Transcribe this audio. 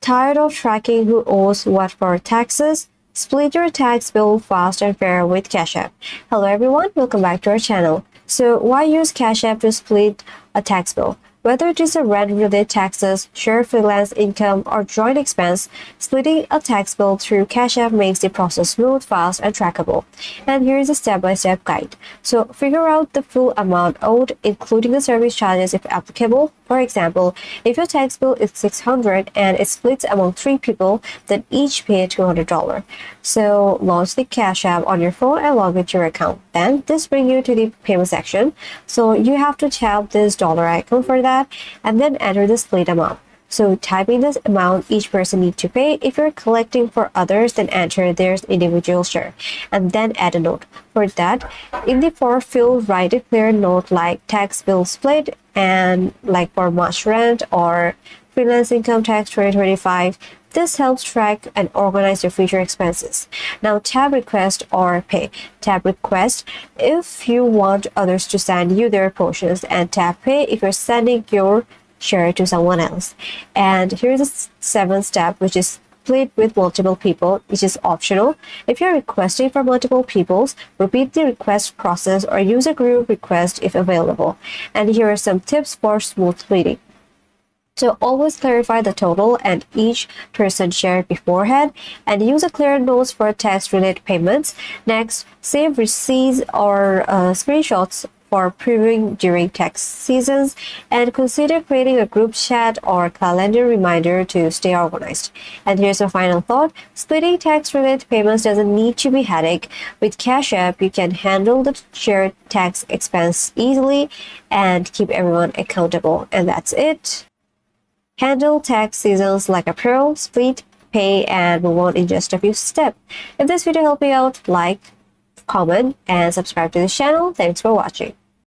Tired of tracking who owes what for taxes? Split your tax bill fast and fair with Cash App. Hello everyone, welcome back to our channel. So why use Cash App to split a tax bill? Whether it is a rent-related taxes, share freelance income, or joint expense, splitting a tax bill through Cash App makes the process smooth, fast, and trackable. And here is a step-by-step guide. So figure out the full amount owed, including the service charges if applicable. For example, if your tax bill is $600 and it splits among 3 people, then each pay $200. So launch the Cash App on your phone and log into your account. Then this brings you to the payment section. So you have to tap this dollar icon for that and then enter the split amount. So type in this amount each person needs to pay. If you're collecting for others, then enter their individual share and then add a note. For that, in the for field, write a clear note like tax bill split and like for March rent or freelance income tax 2025. This helps track and organize your future expenses. Now tap request or pay. Tap request if you want others to send you their portions, and tap pay if you're sending your share to someone else. And here's the 7th step, which is split with multiple people, which is optional. If you're requesting for multiple peoples, repeat the request process or use a group request if available. And here are some tips for smooth splitting. So always clarify the total and each person shared beforehand, and use a clear notes for tax-related payments. Next, save receipts or screenshots for previewing during tax seasons, and consider creating a group chat or calendar reminder to stay organized. And here's a final thought. Splitting tax-related payments doesn't need to be a headache. With Cash App, you can handle the shared tax expense easily and keep everyone accountable. And that's it. Handle tax seasons like a pro, split, pay, and move on in just a few steps. If this video helped you out, like, comment, and subscribe to this channel. Thanks for watching.